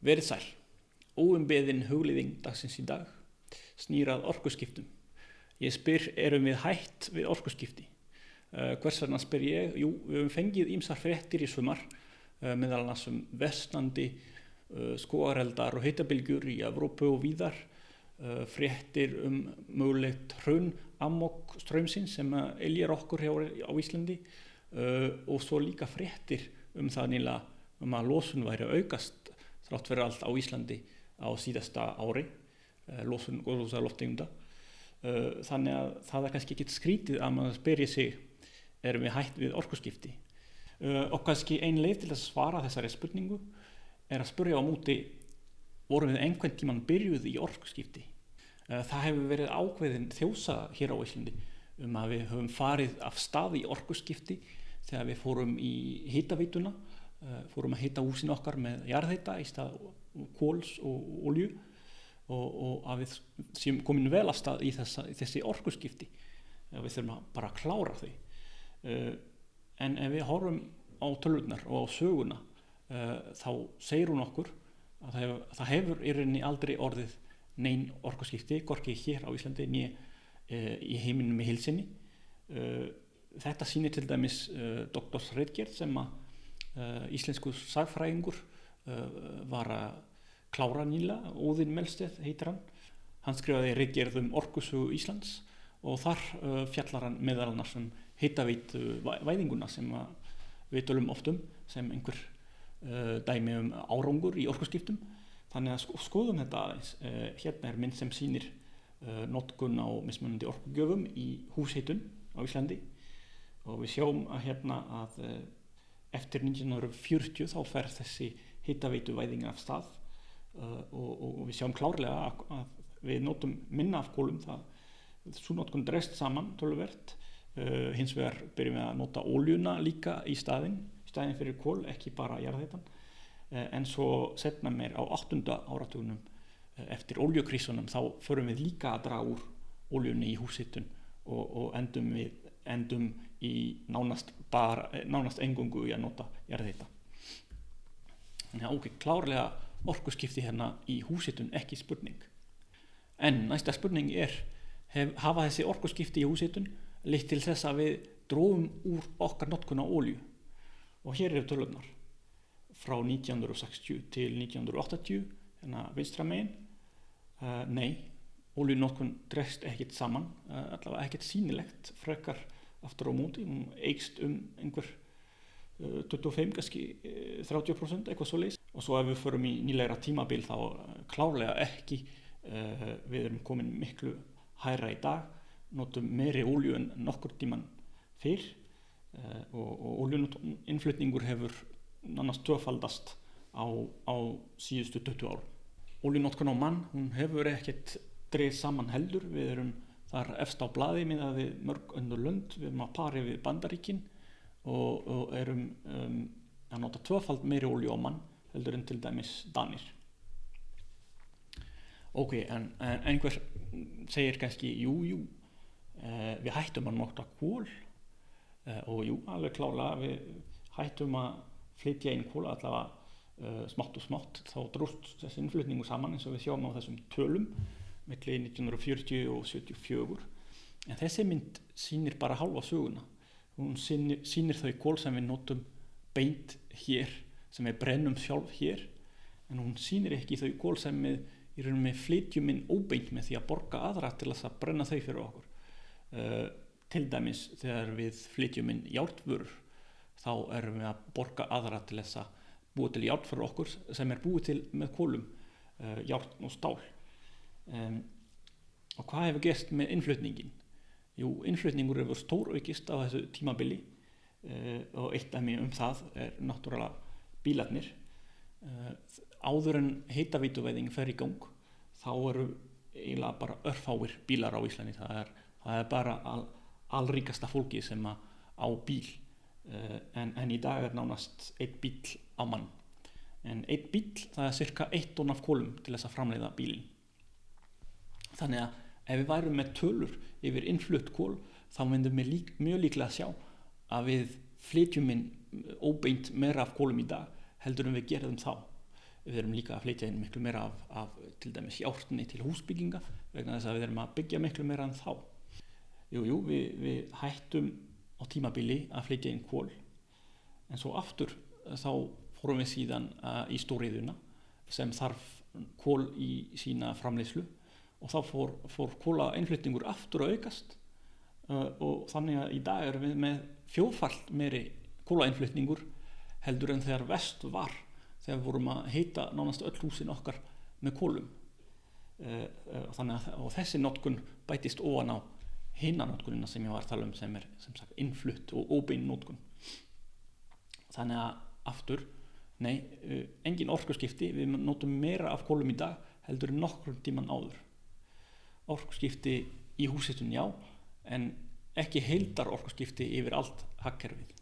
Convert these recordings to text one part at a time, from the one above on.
Verið sæl. Óumbeðin hugleiðing dagsins í dag snýr að orkuskiptum. Ég spyr, erum við hætt við orkuskipti? Hvers vegna spyr ég? Jú, við höfum fengið ýmsar fréttir í sumar, meðal annars versnandi skógareldar og hitabylgjur í Evrópu og víðar, fréttir mögulegt hrun amok straumsins sem yljar okkur á Íslandi, og svo líka fréttir það nýlega að losun væri að aukast þrátt fyrir allt á Íslandi á síðasta ári, losun gróðurhúsalofttegunda. Þannig að það kannski ekki skrítið að maður spyrji sig, erum við hætt við orkuskipti? Og kannski ein leið til að svara þessari spurningu að spyrja á móti, vorum við einhvern tímann byrjuð í orkuskipti? Það hefur verið ákveðin þjóðsaga hér á Íslandi að við höfum farið af stað í orkuskipti þegar við fórum í hitaveituna, fórum að hita húsin okkar með jarðhita í stað kóls og olíu, og að við séum komin vel af stað í þessi orkuskipti. Við þurfum bara að klára þau. En ef við horfum á tölurnar og á söguna, þá segir hún okkur að það hefur í rauninni aldrei orðið nein orkuskipti, hvorki hér á Íslandi né í heiminum í heild sinni. Þetta sýnir til dæmis doktorsritgerð sem íslenskur sagfræðingur var að klára nýlega, Óðinn Melsteð heitir hann. Hann skrifaði ritgerð orkusögu Íslands og þar fjallar hann meðal annars hitaveitu væðinguna sem við tölum oft sem einhver dæmi árangur í orkuskiptum. Þannig að skoðum þetta aðeins. Hérna mynd sem sýnir notkun á mismunandi orkugjöfum í húshitun á Íslandi, og við sjáum að eftir 1940 þá fer þessi hitaveitu væðing af stað, og við sjáum klárlega að við notum minna af kolum. Sú notkun dregst saman töluvert. Hins vegar byrjum við að nota olíuna líka í staðinn fyrir kol, ekki bara jarðhitann. En svo seinna meir á 8. áratugnum eftir olíukrísunum þá förum við líka að draga úr olíunni í húshitun og endum í nánast eingöngu í að nota jarðhita. Klárlega orkuskipti hérna í húshitun ekki spurning. En næsta spurning hafa þessi orkuskipti í húshitun leitt til þess að við drógum úr okkar notkun á olíu? Og hér eru tölurnar frá 1960 til 1980, vinstra megin. Nei, olíunotkun dregst ekkert saman, allavega ekkert sýnilegt, frekar aftur á móti. Hún eykst einhver 25, kannski 30%, eitthvað svoleiðis. Og svo ef við förum í nýlegra tímabil þá klárlega ekki. Við erum komin miklu hærra í dag, notum meiri olíu en nokkur tímann fyrr, og olíuinnflutningur hefur nánast tvöfaldast á síðustu 20 árum. Olíunotkun á mann, hún hefur ekkert dregist saman heldur. Við erum þar efst á blaði miðað við mörg önnur lönd. Við erum að pari við Bandaríkin og erum að nota tvöfald meiri olíu á mann heldur en til dæmis Danir. En einhver segir kannski, jú, við hættum að nota kol, og jú, alveg klárlega, við hættum að flytja inn kol, allavega smátt og smátt. Þá dróst þessi innflutningu saman eins og við sjáum á þessum tölum milli 1940 og 74. En þessi mynd sýnir bara hálfa söguna. Hún sýnir þau kol sem við notum beint hér, sem við brennum sjálf hér, en hún sýnir ekki þau kol sem við í rauninni flytjum inn óbeint með því að borga aðra til þess að brenna þau fyrir okkur. Til dæmis þegar við flytjum inn járnvörur, þá erum við að borga aðra til þess að búa til járn fyrir okkur sem búið til með kolum, járn og stál. Og hvað hefur gerst með innflutningin? Jú, innflutningur hefur stóraukist á þessu tímabili, og eitt dæmi það náttúrulega bílarnir. Áður en hitaveituvæðing fer í gang, þá eru eiginlega bara örfáir bílar á Íslandi. Það bara alríkasta fólki sem á bíl, en í dag nánast einn bíll á mann. En einn bíll, það cirka 1 tonn af kolum til þess að framleiða bílinn. Þannig að ef við værum með tölur yfir innflutt kol, þá myndum við mjög líklega að sjá að við flytjum inn óbeint meira af kolum í dag heldur en við gerðum þá. við erum líka að flytja inn miklu meira af til dæmis járni til húsbygginga vegna þess að við erum að byggja miklu meira en þá. Við hættum á tímabili að flytja inn kol, en svo aftur þá fórum við síðan í stóriðjuna sem þarf kol í sína framleiðslu og þá fór kólainnflutningur aftur að aukast og þannig að í dag erum við með fjórfalt meiri kólainnflutningur heldur en þegar verst var, þegar við vorum að heita nánast öll húsin okkar með kólum. Þannig að þessi notkun bætist ofan á hina notkunina sem ég var að tala sem er sem sagt innflutt og óbein notkun. Þannig að aftur, engin orkuskipti, við notum meira af kólum í dag heldur en nokkrum tíman áður. Orkuskipti í húshitun já, en ekki heildar orkuskipti yfir allt hagkerfið.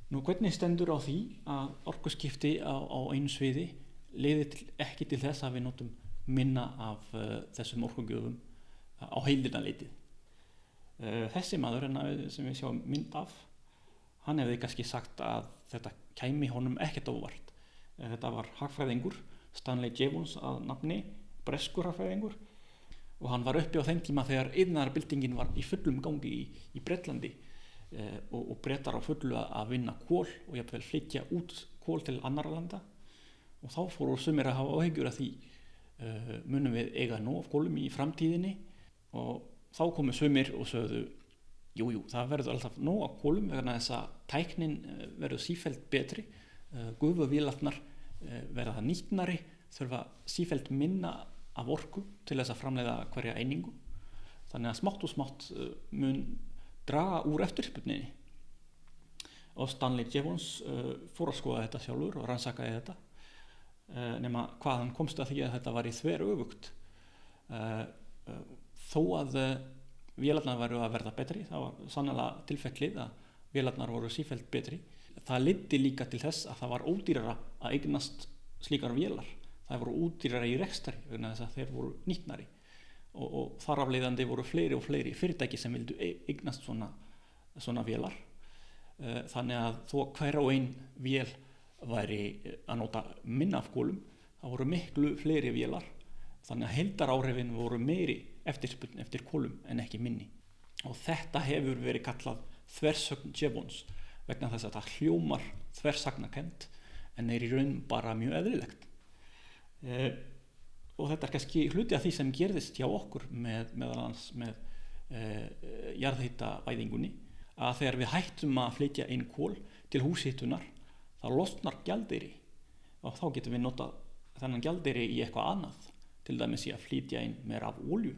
Nú hvernig stendur á því að orkuskipti á einu sviði leiðir ekki til þess að við notum minna af þessum orkugjöfum á heildina litið. Þessi maður sem við sjáum mynd af, hann hefði kannski sagt að þetta kæmi honum ekkert á óvart. Þetta var hagfræðingur, Stanley Jevons að nafni, breskur hagfræðingur, og hann var uppi á þeim tíma þegar iðnaðarbyltingin var í fullum gangi í Bretlandi og Bretar á fullu að vinna kol og jafnvel flytja út kol til annarra landa, og þá fóru sumir að hafa áhyggjur af því munum við eiga nóg af kolum í framtíðinni, og þá komu sumir og sögðu það verður alltaf nóg af kolum vegna þess að tæknin verður sífellt betri, gufuvélarnar verða nýtnari, þurfa sífellt minna af orku til þess að framleiða hverja einingu, þannig að smátt og smátt mun draga úr eftirspurninni. Og Stanley Jevons fór að skoða þetta sjálfur og rannsakaði þetta, nema hvað hann komst að því að þetta var í þveröfugt. Þó að vélarnar væru að verða betri, það var sannarlega tilfellið að vélarnar voru sífellt betri, það leiddi líka til þess að það var ódýrara að eignast slíkar vélar. Það voru ódýrara í rekstri vegna þess að þeir voru nýtnari og þar af leiðandi voru fleiri og fleiri fyrirtæki sem vildu eignast svona vélar. Þannig að þó hver og ein vél væri að nota minna af kolum, það voru miklu fleiri vélar, þannig að heildaráhrifin voru meiri eftirspurn eftir kolum en ekki minni. Og þetta hefur verið kallað þversögn Jevons vegna þess að það hljómar þversagnakennt en er í raun bara mjög eðlilegt. Og þetta er kannski hluti af því sem gerðist hjá okkur meðal annars með jarðhitavæðingunni, að þegar við hættum að flytja inn kol til húshitunar þá losnar gjaldeyri og þá getum við notað þennan gjaldeyri í eitthvað annað, til dæmis í að flytja inn meira af olíu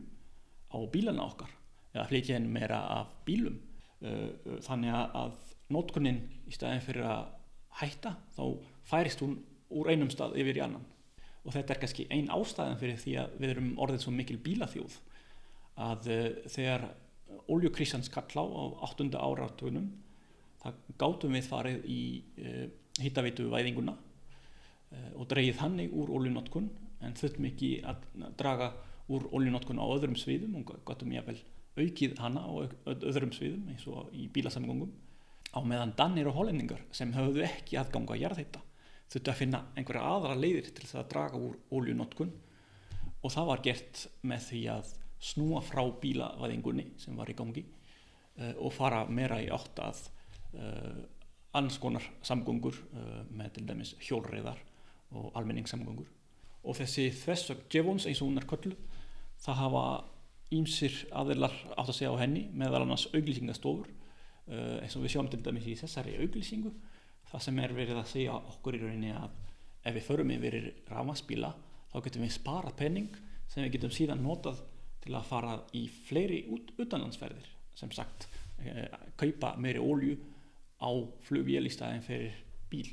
á bílana okkar eða flytja inn meira af bílum. Þannig að notkunin í staðinn fyrir að hætta þá færist hún úr einum stað yfir í annan. Og þetta er kannski ein ástæðan fyrir því að við erum orðið svo mikil bílaþjóð að þegar olíukrísan skall á 8. áratugnum það gátum við farið í hitaveituvæðinguna og dregið þannig úr olíunotkun, en þurftum ekki að draga úr olíunotkun á öðrum sviðum og gátum jafnvel aukið hana á öðrum sviðum eins og í bílasamgöngum, á meðan Danir og Hollendingar sem höfðu ekki aðgang að jarðhita þurftu að finna einhverja aðra leiðir til þess að draga úr olíunotkun, og það var gert með því að snúa frá bílavæðingunni sem var í gangi og fara meira í átt að annars konar samgöngur með til dæmis hjólreiðar og almenningssamgöngur. Og þessi þversögn Jevons eins og hún er kölluð, það hafa ýmsir aðilar átt að segja á henni, meðal annars auglýsingastofur, eins og við sjáum til dæmis í þessari auglýsingu, það sem er verið að segja okkur í rauninni að ef við förum yfir rafmagnsbíla þá getum við sparað penning sem við getum síðan notað til að fara í fleiri utanlandsferðir, sem sagt kaupa meiri olíu á flugvél í staðinn fyrir bíl.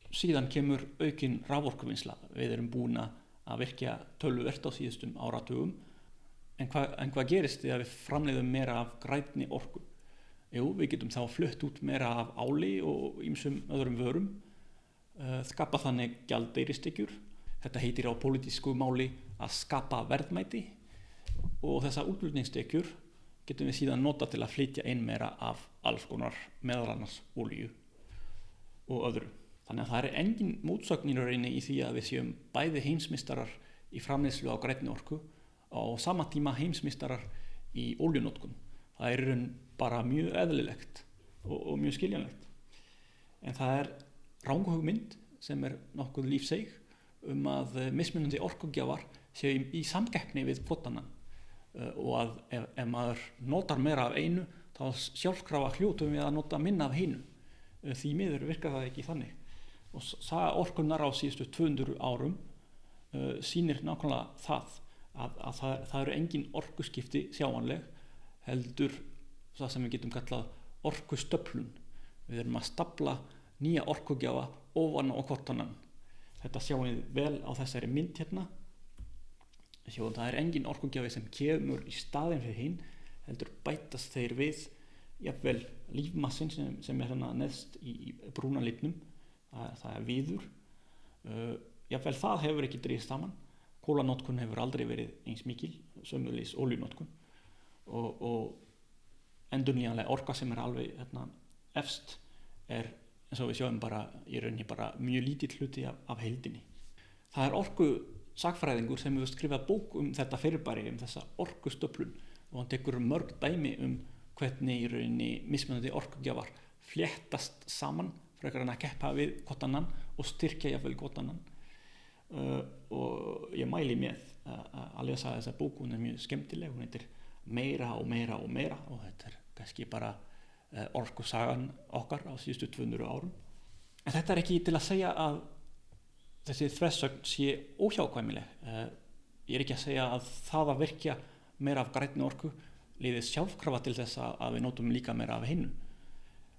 Síðan kemur aukin raforkuvinnsla. Við erum búin að virkja töluvert á síðustum áratugum, en hvað gerist þegar við framleiðum meira af grænni orku? Við getum þá flutt út meira af áli og ýmsum öðrum vörum, skapa þannig gjaldeyristekjur. Þetta heitir á pólitísku máli að skapa verðmæti, og þessar útflutningstekjur getum við síðan nota til að flytja inn meira af alls konar, meðal annars olíu og öðru. Þannig að það er engin mótsögn í rauninni í því að við séum bæði heimsmeistarar í framleiðslu á grænni orku og á sama tíma heimsmeistarar í olíunotkun. Það er í raun bara mjög eðlilegt og mjög skiljanlegt. En það er ranghugmynd sem er nokkuð lífseig að mismunandi orkugjafar séu í samkeppni við hvort annan og að ef maður notar meira af einu þá sjálfkrafa hljótum við að nota minna af hinu. Því miður virkar það ekki þannig. Og saga orkunnar á síðustu 200 árum sýnir nákvæmlega að það eru engin orkuskipti sjáanleg, heldur það sem við getum kallað orkustöflun. Við erum að stafla nýja orkugjafa ofan á hvort annan. Þetta sjáum við vel á þessari mynd hérna. Það er engin orkugjafi sem kemur í staðinn fyrir hinn, heldur bætast þeir við jafnvel lífmassin sem er hérna neðst í brúna litnum. Það er viður. Jafnvel það hefur ekki dregist saman. Kólanotkun hefur aldrei verið eins mikil, sömuleiðis olíunotkun og endurnýjanleg orka sem er alveg efst er eins og við sjáum bara í rauninni bara mjög lítill hluti af heildinni. Það er orkusagfræðingur sem hefur skrifað bók þetta fyrirbæri, þessa orkustöflun, og hann tekur mörg dæmi hvernig í rauninni mismunandi orkugjafar fléttast saman frekar en að keppa við hvort annan og styrkja jafnvel hvort annan. Og ég mæli með að lesa þessa bók. Hún er mjög skemmtileg, hún heitir Meira og meira og meira og þetta er kannski bara orkusagan okkar á síðustu 200 árum. En þetta er ekki til að segja að þessi þversögn sé óhjákvæmileg. Ég er ekki að segja að það að virkja meira af grænni orku leiði sjálfkrafa til þess að við notum líka meira af hinu.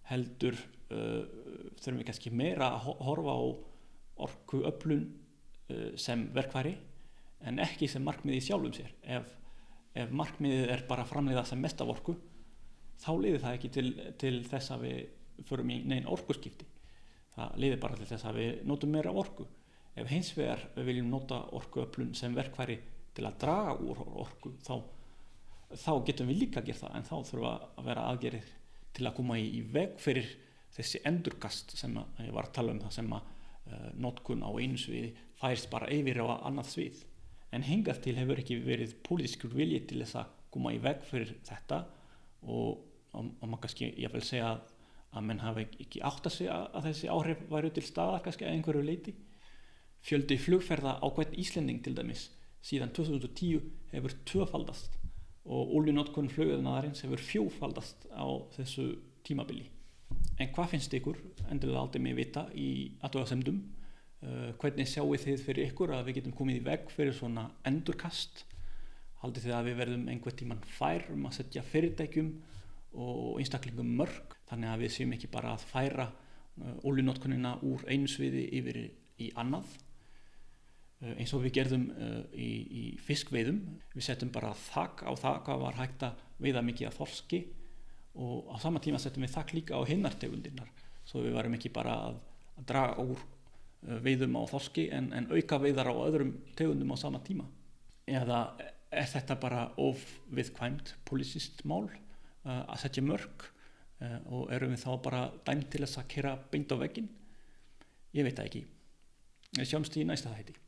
Heldur þurfum við kannski meira að horfa á orkuöflun sem verkfæri en ekki sem markmið í sjálfum sér. Ef markmiðið er bara að framleiða sem mest af orku, þá leiðir það ekki til þess að við förum í nein orkuskipti. Það leiðir bara til þess að við notum meira orku. Ef hins vegar við viljum nota orkuöflun sem verkfæri til að draga úr orku, þá getum við líka gert það, en þá þurfa að vera aðgerðir til að koma í veg fyrir þessi endurkast sem ég var að tala það sem að notkun á einu sviði færst bara yfir á annað svið. En hingað til hefur ekki verið pólitískur vilji til þess að koma í veg fyrir þetta og maður kannski ég vil segja að menn hafi ekki áttað sig að þessi áhrif væru til staðar kannski að einhverju leyti. Fjöldi flugferða á hvern Íslending til dæmis síðan 2010 hefur tvöfaldast og olíunotkun flugiðnaðarins hefur fjórfaldast á þessu tímabili. En hvað finnst ykkur? Endilega látið mig vita í athugasemdum. Hvernig sjáið þið fyrir ykkur að við getum komið í veg fyrir svona endurkast? Haldið þið að við verðum einhvern tímann fær að setja fyrirtækjum og einstaklingum mörk þannig að við séum ekki bara að færa olíunotkunina úr einu sviði yfir í annað? Eins og við gerðum í fiskveiðum. Við settum bara þak á það hvað var hægt að veiða mikið af þorski og á sama tíma settum við þak líka á hinnar tegundirnar svo við varum ekki bara að draga úr veiðum á þorski en auka veiðar á öðrum tegundum á sama tíma. Eða er þetta bara of viðkvæmt pólitískt mál að setja mörk og erum við þá bara dæmd til þess að keyra beint á vegginn? Ég veit það ekki. Við sjáumst í næsta þætti.